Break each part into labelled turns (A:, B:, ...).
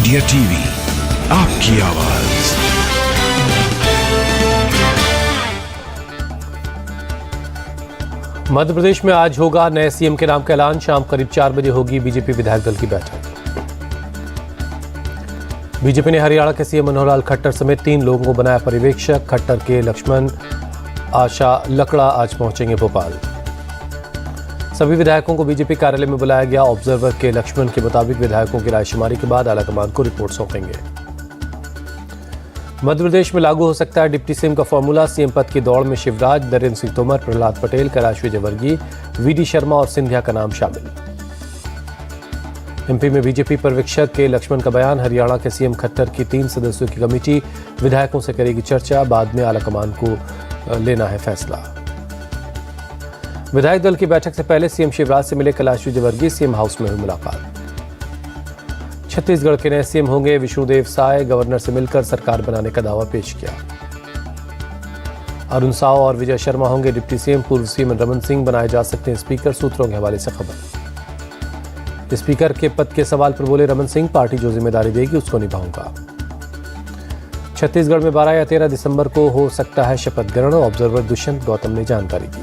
A: India TV, आपकी आवाज।
B: मध्य प्रदेश में आज होगा नए सीएम के नाम का ऐलान। शाम करीब 4 बजे होगी बीजेपी विधायक दल की बैठक। बीजेपी ने हरियाणा के सीएम मनोहर लाल खट्टर समेत 3 लोगों को बनाया पर्यवेक्षक। खट्टर के लक्ष्मण आशा लकड़ा आज पहुंचेंगे भोपाल। सभी विधायकों को बीजेपी कार्यालय में बुलाया गया। ऑब्जर्वर के लक्ष्मण के मुताबिक विधायकों की रायशुमारी के बाद आलाकमान को रिपोर्ट सौंपेंगे। मध्य प्रदेश में लागू हो सकता है डिप्टी सीएम का फॉर्मूला। सीएम पद की दौड़ में शिवराज, नरेंद्र सिंह तोमर, प्रहलाद पटेल, कैलाश विजयवर्गीय, वीडी शर्मा और सिंधिया का नाम शामिल। एमपी में बीजेपी पर्यवेक्षक के लक्ष्मण का बयान। हरियाणा के सीएम खट्टर की 3 सदस्यों की कमेटी विधायकों से करेगी चर्चा। बाद में आलाकमान को लेना है फैसला। विधायक दल की बैठक से पहले सीएम शिवराज से मिले कैलाश विजयवर्गीय। सीएम हाउस में हुई मुलाकात। छत्तीसगढ़ के नए सीएम होंगे विष्णुदेव साय। गवर्नर से मिलकर सरकार बनाने का दावा पेश किया। अरुण साव और विजय शर्मा होंगे डिप्टी सीएम। पूर्व सीएम रमन सिंह बनाए जा सकते हैं स्पीकर, सूत्रों के हवाले से खबर। स्पीकर के पद के सवाल पर बोले रमन सिंह, पार्टी जो जिम्मेदारी देगी उसको निभाऊंगा। छत्तीसगढ़ में 12 या 13 दिसंबर को हो सकता है शपथ ग्रहण। ऑब्जर्वर दुष्यंत गौतम ने जानकारी दी।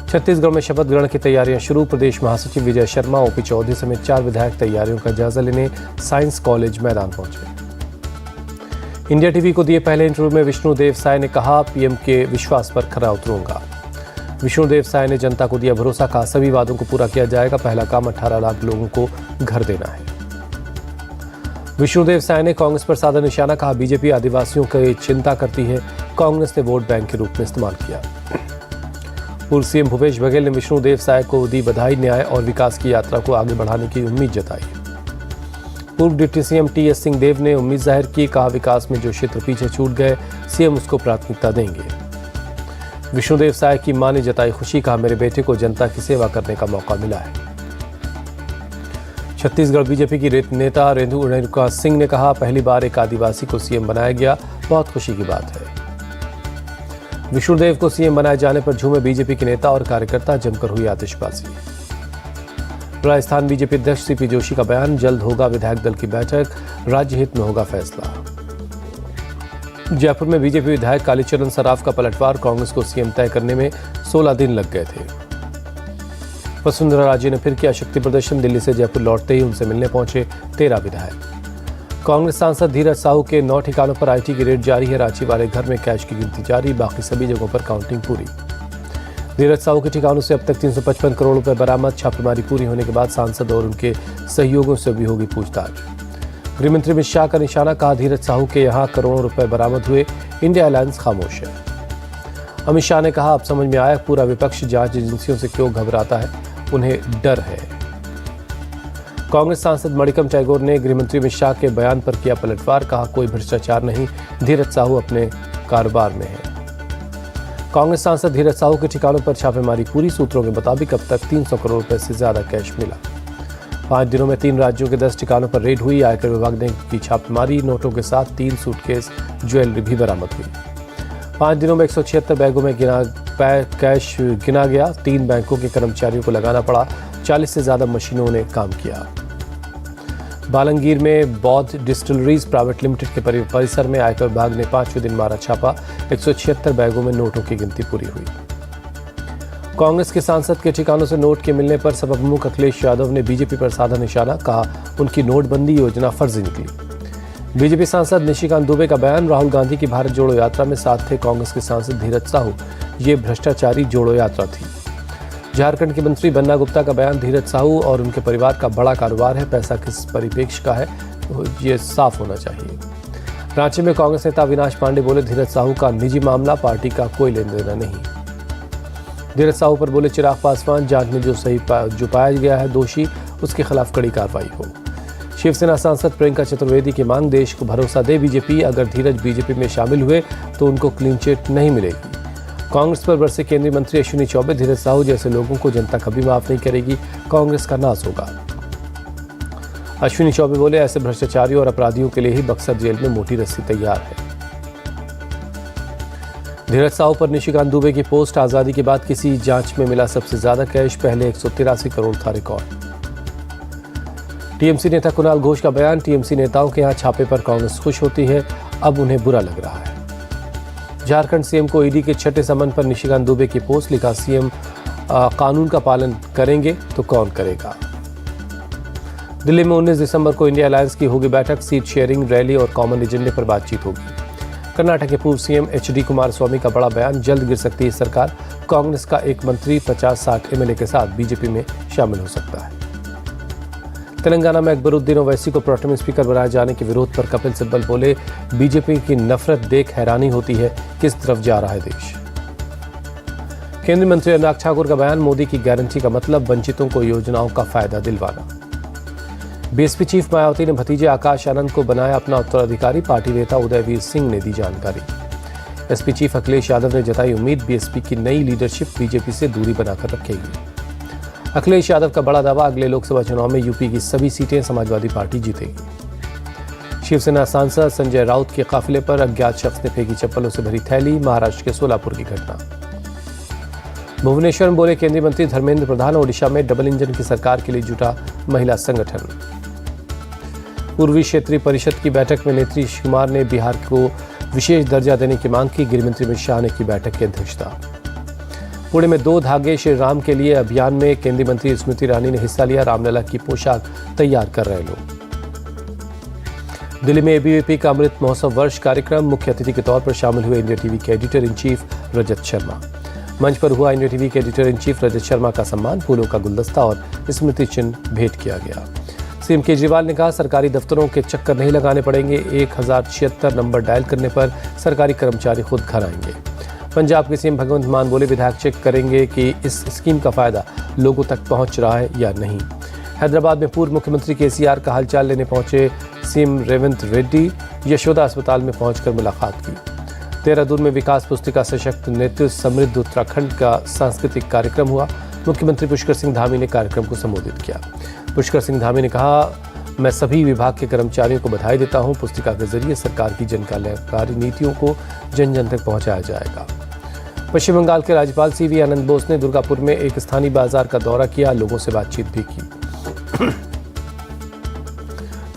B: छत्तीसगढ़ में शपथ ग्रहण की तैयारियां शुरू। प्रदेश महासचिव विजय शर्मा, ओपी चौधरी समेत 4 विधायक तैयारियों का जायजा लेने साइंस कॉलेज मैदान पहुंचे। इंडिया टीवी को दिए पहले इंटरव्यू में विष्णुदेव साय ने कहा, पीएम के विश्वास पर खरा उतरूंगा। विष्णुदेव साय ने जनता को दिया भरोसा। कहा, सभी वादों को पूरा किया जाएगा। पहला काम 18 लाख लोगों को घर देना है। विष्णुदेव साय ने कांग्रेस पर साधा निशाना। कहा, बीजेपी आदिवासियों की चिंता करती है। कांग्रेस ने वोट बैंक के रूप में इस्तेमाल किया। पूर्व सीएम भूपेश बघेल ने विष्णुदेव साय को दी बधाई। न्याय और विकास की यात्रा को आगे बढ़ाने की उम्मीद जताई। पूर्व डिप्टी सीएम टीएस सिंहदेव ने उम्मीद जाहिर की। कहा, विकास में जो क्षेत्र पीछे छूट गए सीएम उसको प्राथमिकता देंगे। विष्णुदेव साय की मां ने जताई खुशी। कहा, मेरे बेटे को जनता की सेवा करने का मौका मिला है। छत्तीसगढ़ बीजेपी की नेता रेणुका सिंह ने कहा, पहली बार एक आदिवासी को सीएम बनाया गया, बहुत खुशी की बात है। विष्णुदेव को सीएम बनाए जाने पर झूमे बीजेपी के नेता और कार्यकर्ता। जमकर हुई आतिशबाजी। राजस्थान बीजेपी अध्यक्ष सीपी जोशी का बयान। जल्द होगा विधायक दल की बैठक। राज्य हित में होगा फैसला। जयपुर में बीजेपी विधायक कालीचरण सराफ का पलटवार। कांग्रेस को सीएम तय करने में 16 दिन लग गए थे। वसुंधरा राजे ने फिर किया शक्ति प्रदर्शन। दिल्ली से जयपुर लौटते ही उनसे मिलने पहुंचे 13 विधायक। कांग्रेस सांसद धीरज साहू के 9 ठिकानों पर आईटी की रेड जारी है। रांची वाले घर में कैश की गिनती जारी। बाकी सभी जगहों पर काउंटिंग पूरी। धीरज साहू के ठिकानों से अब तक 355 करोड़ रुपए बरामद। छापेमारी पूरी होने के बाद सांसद और उनके सहयोगियों से भी होगी पूछताछ। गृहमंत्री अमित शाह का निशाना। कहा, धीरज साहू के यहां करोड़ों रुपए बरामद हुए। इंडिया अलायंस खामोश है। अमित शाह ने कहा, अब समझ में आया पूरा विपक्ष जांच एजेंसियों से क्यों घबराता है, उन्हें डर है। कांग्रेस सांसद मणिकम टैगोर ने गृहमंत्री अमित शाह के बयान पर किया पलटवार। कहा, कोई भ्रष्टाचार नहीं, धीरज साहू अपने कारोबार में है। कांग्रेस सांसद धीरज साहू के ठिकानों पर छापेमारी पूरी। सूत्रों के मुताबिक अब तक 300 करोड़ रुपए से ज्यादा कैश मिला। 5 दिनों में 3 राज्यों के 10 ठिकानों पर रेड हुई। आयकर विभाग ने की छापेमारी। नोटों के साथ 3 सूटकेस ज्वेलरी भी बरामद हुई। 5 दिनों में 176 बैगों में कैश गिना गया। 3 बैंकों के कर्मचारियों को लगाना पड़ा। 40 से ज्यादा मशीनों ने काम किया। बालंगीर में बौद्ध डिस्टिलरीज प्राइवेट लिमिटेड के परिसर में आयकर विभाग ने 5वें दिन मारा छापा। 176 बैगों में नोटों की गिनती पूरी हुई। कांग्रेस के सांसद के ठिकानों से नोट के मिलने पर सपा प्रमुख अखिलेश यादव ने बीजेपी पर साधा निशाना। कहा, उनकी नोटबंदी योजना फर्जी निकली। बीजेपी सांसद निशिकांत दुबे का बयान। राहुल गांधी की भारत जोड़ो यात्रा में साथ थे कांग्रेस के सांसद धीरज साहू। ये भ्रष्टाचारी जोड़ो यात्रा थी। झारखंड के मंत्री बन्ना गुप्ता का बयान। धीरज साहू और उनके परिवार का बड़ा कारोबार है। पैसा किस परिप्रेक्ष्य का है, ये साफ होना चाहिए। रांची में कांग्रेस नेता अविनाश पांडे बोले, धीरज साहू का निजी मामला, पार्टी का कोई लेना देना नहीं। धीरज साहू पर बोले चिराग पासवान, जांच में जो पाया गया है दोषी, उसके खिलाफ कड़ी कार्रवाई हो। शिवसेना सांसद प्रियंका चतुर्वेदी की मांग। देश को भरोसा दे बीजेपी। अगर धीरज बीजेपी में शामिल हुए तो उनको क्लीन चिट नहीं मिलेगी। कांग्रेस पर बरसे केंद्रीय मंत्री अश्विनी चौबे। धीरज साहू जैसे लोगों को जनता कभी माफ नहीं करेगी। कांग्रेस का नाश होगा। अश्विनी चौबे बोले, ऐसे भ्रष्टाचारियों और अपराधियों के लिए ही बक्सर जेल में मोटी रस्सी तैयार है। धीरज साहू पर निशिकांत दुबे की पोस्ट। आजादी के बाद किसी जांच में मिला सबसे ज्यादा कैश। पहले 183 करोड़ था रिकॉर्ड। टीएमसी नेता कुणाल घोष का बयान, टीएमसी नेताओं के यहाँ छापे पर कांग्रेस खुश होती है, अब उन्हें बुरा लग रहा है। झारखंड सीएम को ईडी के छठे समन पर निशिकांत दुबे की पोस्ट, लिखा सीएम कानून का पालन करेंगे तो कौन करेगा। दिल्ली में 19 दिसंबर को इंडिया अलायंस की होगी बैठक, सीट शेयरिंग, रैली और कॉमन एजेंडे पर बातचीत होगी। कर्नाटक के पूर्व सीएम एचडी कुमारस्वामी का बड़ा बयान, जल्द गिर सकती है सरकार, कांग्रेस का एक मंत्री 50-60 एमएलए के साथ बीजेपी में शामिल हो सकता है। तेलंगाना में अकबरुद्दीन ओवैसी को प्रोटेम स्पीकर बनाए जाने के विरोध पर कपिल सिब्बल बोले, बीजेपी की नफरत देख हैरानी होती है, किस तरफ जा रहा है देश। केंद्रीय मंत्री अनुराग ठाकुर का बयान, मोदी की गारंटी का मतलब वंचितों को योजनाओं का फायदा दिलवाना। बीएसपी चीफ मायावती ने भतीजे आकाश आनंद को बनाया अपना उत्तराधिकारी, पार्टी नेता उदयवीर सिंह ने दी जानकारी। एसपी चीफ अखिलेश यादव ने जताई उम्मीद, बीएसपी की नई लीडरशिप बीजेपी से दूरी बनाकर रखेगी। अखिलेश यादव का बड़ा दावा, अगले लोकसभा चुनाव में यूपी की सभी सीटें समाजवादी पार्टी जीतेगी। शिवसेना सांसद संजय राउत के काफिले पर अज्ञात शख्स ने फेंकी चप्पलों से भरी थैली, महाराष्ट्र के सोलापुर की घटना। भुवनेश्वर में बोले केंद्रीय मंत्री धर्मेंद्र प्रधान, ओडिशा में डबल इंजन की सरकार के लिए जुटा महिला संगठन। पूर्वी क्षेत्रीय परिषद की बैठक में नीतीश कुमार ने बिहार को विशेष दर्जा देने की मांग की, गृहमंत्री अमित शाह ने की बैठक की अध्यक्षता। पुणे में 2 धागे श्री राम के लिए अभियान में केंद्रीय मंत्री स्मृति ईरानी ने हिस्सा लिया, रामलला की पोशाक तैयार कर रहे लोग। दिल्ली में एबीवीपी का अमृत महोत्सव वर्ष कार्यक्रम, मुख्य अतिथि के तौर पर शामिल हुए इंडिया टीवी के editor in chief Rajat Sharma. मंच पर हुआ इंडिया टीवी के editor in chief Rajat Sharma का सम्मान, फूलों का गुलदस्ता और स्मृति चिन्ह भेंट किया गया। सीएम केजरीवाल ने कहा, सरकारी दफ्तरों के चक्कर नहीं लगाने पड़ेंगे, 1076 नंबर डायल करने पर सरकारी कर्मचारी खुद घर आएंगे। पंजाब के सीएम भगवंत मान बोले, विधायक चेक करेंगे कि इस स्कीम का फायदा लोगों तक पहुंच रहा है या नहीं। हैदराबाद में पूर्व मुख्यमंत्री केसीआर का हालचाल लेने पहुंचे सीएम रेवंत रेड्डी, यशोदा अस्पताल में पहुंचकर मुलाकात की। देहरादून में विकास पुस्तिका सशक्त नेतृत्व समृद्ध उत्तराखंड का सांस्कृतिक कार्यक्रम हुआ, मुख्यमंत्री पुष्कर सिंह धामी ने कार्यक्रम को संबोधित किया। पुष्कर सिंह धामी ने कहा, मैं सभी विभाग के कर्मचारियों को बधाई देता हूं, पुस्तिका के जरिए सरकार की जनकल्याणकारी नीतियों को जन जन तक पहुंचाया जाएगा। पश्चिम बंगाल के राज्यपाल सीवी आनंद बोस ने दुर्गापुर में एक स्थानीय बाजार का दौरा किया, लोगों से बातचीत भी की।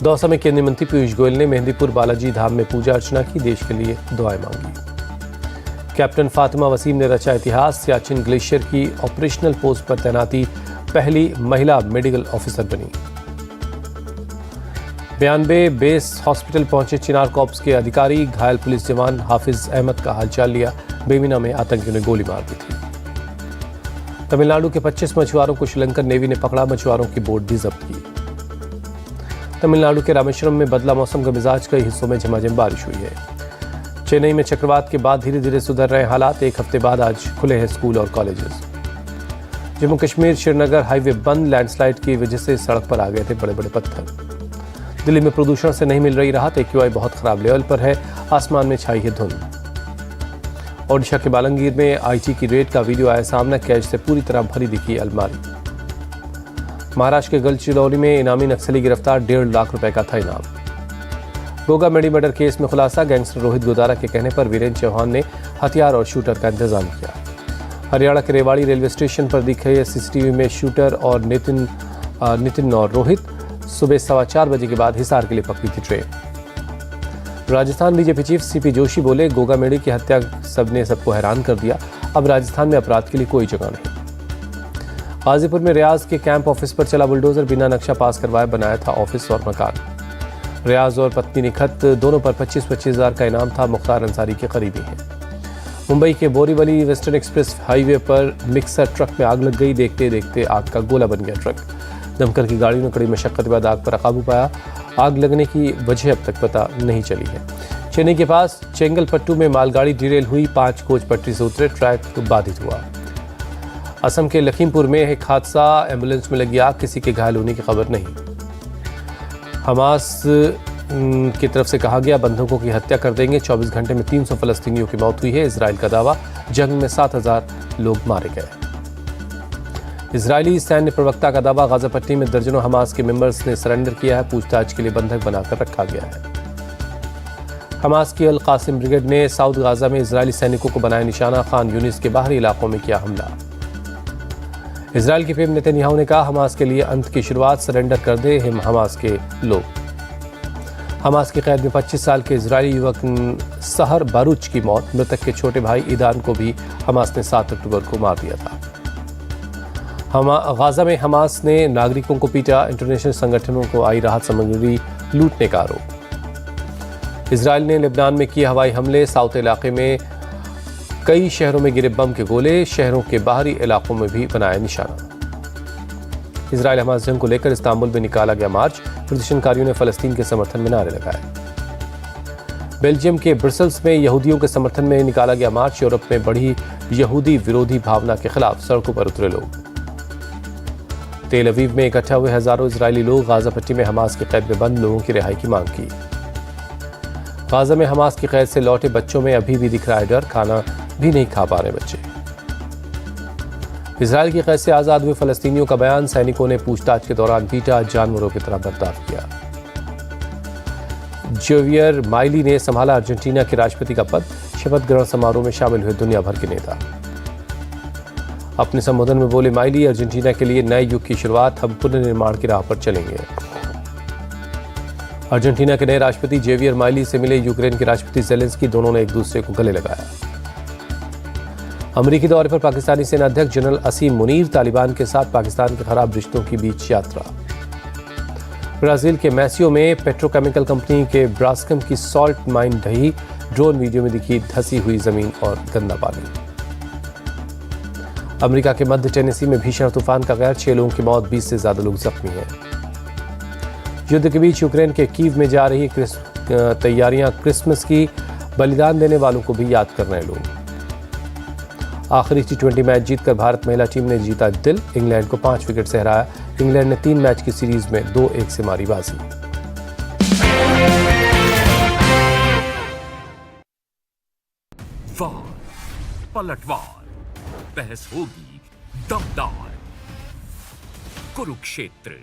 B: दौसा में केंद्रीय मंत्री पीयूष गोयल ने मेहंदीपुर बालाजी धाम में पूजा अर्चना की, देश के लिए दुआएं मांगी। कैप्टन फातिमा वसीम ने रचा इतिहास, सियाचिन ग्लेशियर की ऑपरेशनल पोस्ट पर तैनाती, पहली महिला मेडिकल ऑफिसर बनी। 92 बेस हॉस्पिटल पहुंचे चिनार कॉर्प्स के अधिकारी, घायल पुलिस जवान हाफिज अहमद का हालचाल लिया, बेमिना में आतंकियों ने गोली मार दी थी। तमिलनाडु के 25 मछुआरों को श्रीलंकन नेवी ने पकड़ा, मछुआरों की बोट भी जब्त की। तमिलनाडु के रामेश्वरम में बदला मौसम का मिजाज, कई हिस्सों में झमाझम बारिश हुई है। चेन्नई में चक्रवात के बाद धीरे धीरे सुधर रहे हालात, एक हफ्ते बाद आज खुले हैं स्कूल और कॉलेजेस। जम्मू कश्मीर श्रीनगर हाईवे बंद, लैंडस्लाइड की वजह से सड़क पर आ गए थे बड़े बड़े पत्थर। दिल्ली में प्रदूषण से नहीं मिल रही राहत, AQI बहुत खराब लेवल पर है, आसमान में छाई है धुंध। ओडिशा के बालंगीर में IT की रेड का वीडियो आया सामने, कैश से पूरी तरह भरी दिखी अलमारी। महाराष्ट्र के गढ़चिरौली में इनामी नक्सली गिरफ्तार, 1.5 लाख रुपए का था इनाम। गोगा मेडी मर्डर केस में खुलासा, गैंगस्टर रोहित गोदारा के कहने पर वीरेंद्र चौहान ने हथियार और शूटर का इंतजाम किया। हरियाणा के रेवाड़ी रेलवे स्टेशन पर दिखे CCTV में शूटर और नितिन और रोहित सुबह 4:15 बजे के बाद हिसार के लिए पकड़ी थी train. Rajasthan BJP chief CP Joshi बोले, गोगा मेडी की हत्या सबने सबको हैरान कर दिया, अब राजस्थान में अपराध के लिए कोई जगह नहीं। गाजीपुर में रियाज के कैंप ऑफिस पर चला बुलडोजर, बिना नक्शा पास करवाए बनाया था ऑफिस और मकान। रियाज और पत्नी निखत दोनों पर 25-25 हज़ार का इनाम था, मुख्तार अंसारी के करीबी हैं। मुंबई के बोरीवली वेस्टर्न एक्सप्रेस हाईवे पर मिक्सर ट्रक में आग लग गई, देखते देखते आग का गोला बन गया ट्रक। दमकल की गाड़ियों ने कड़ी मशक्कत के बाद आग पर काबू पाया, आग लगने की वजह अब तक पता नहीं चली है। चेन्नई के पास चेंगलपट्टू में मालगाड़ी डिरेल हुई, 5 कोच पटरी से उतरे, ट्रैक बाधित हुआ। असम के लखीमपुर में एक हादसा, एम्बुलेंस में लगी आग, किसी के घायल होने की खबर नहीं। हमास की तरफ से कहा गया बंधकों की हत्या कर देंगे, 24 घंटे में 300 फलस्तीनियों की मौत हुई है। इजराइल का दावा, जंग में 7000 लोग मारे गए। इजरायली सैन्य प्रवक्ता का दावा, गाजा पट्टी में दर्जनों हमास के मेंबर्स ने सरेंडर किया है, पूछताछ के लिए बंधक बनाकर रखा गया है। हमास की अल कासिम ब्रिगेड ने साउथ गाजा में इजरायली सैनिकों को बनाया निशाना, खान यूनिस के बाहरी इलाकों में किया हमला। इजरायल के पीएम नेतन्याहू ने कहा, हमास के लिए अंत की शुरुआत, सरेंडर कर दे हमास के लोग। हमास की कैद में 25 साल के इजरायली युवक सहर बारूच की मौत। मृतक के छोटे भाई ईदान को भी हमास ने 7 अक्टूबर को मार दिया था। गाजा में हमास ने नागरिकों को पीटा। इंटरनेशनल संगठनों को आई राहत सामग्री लूटने का आरोप। इजरायल ने लेबनान में किए हवाई हमले। साउथ इलाके में कई शहरों में गिरे बम के गोले। शहरों के बाहरी इलाकों में भी बनाया निशाना। इजरायल हमास जंग को लेकर इस्तांबुल में निकाला गया मार्च। प्रदर्शनकारियों ने फलस्तीन के समर्थन में नारे लगाए। बेल्जियम के ब्रसल्स में यहूदियों के समर्थन में निकाला गया मार्च। यूरोप में बढ़ी यहूदी विरोधी भावना के खिलाफ सड़कों पर उतरे लोग। तेल अवीव में इकट्ठा हुए हजारों इजरायली लोग गाजा पट्टी में हमास की कैद में बंद लोगों की रिहाई की मांग की। गाजा में हमास की कैद से लौटे बच्चों में अभी भी दिख रहा है डर। खाना भी नहीं खा पा रहे बच्चे। इजरायल की कैद से आजाद हुए फलस्तीनियों का बयान। सैनिकों ने पूछताछ के दौरान पीटा, जानवरों की तरह बर्ताव किया। जेवियर माइली ने संभाला अर्जेंटीना के राष्ट्रपति का पद। शपथ ग्रहण समारोह में शामिल हुए दुनिया भर के नेता। अपने संबोधन में बोले माइली, अर्जेंटीना के लिए नए युग की शुरुआत, हम पुनर्निर्माण की राह पर चलेंगे। अर्जेंटीना के नए राष्ट्रपति जेवियर माइली से मिले यूक्रेन के राष्ट्रपति ज़ेलेंस्की। दोनों ने एक दूसरे को गले लगाया। अमेरिकी दौरे पर पाकिस्तानी सेना अध्यक्ष जनरल असीम मुनीर। तालिबान के साथ पाकिस्तान के खराब रिश्तों के बीच यात्रा। ब्राजील के मैसियो में पेट्रोकेमिकल कंपनी के ब्रास्कम की सॉल्ट माइन ढही। ड्रोन वीडियो में दिखी धसी हुई जमीन और गंदा पानी। अमेरिका के मध्य टेनेसी में भीषण तूफान का कहर। 6 लोगों की मौत, 20 से ज्यादा लोग जख्मी हैं। युद्ध के बीच यूक्रेन के कीव में जा रही तैयारियां क्रिसमस की। बलिदान देने वालों को भी याद कर रहे हैं लोग। आखिरी T20 मैच जीतकर भारत महिला टीम ने जीता दिल। इंग्लैंड को 5 विकेट से हराया। इंग्लैंड ने 3 मैच की सीरीज में 2-1 से मारी बाजी।
A: वार पलटवार, बहस होगी दमदार। कुरुक्षेत्र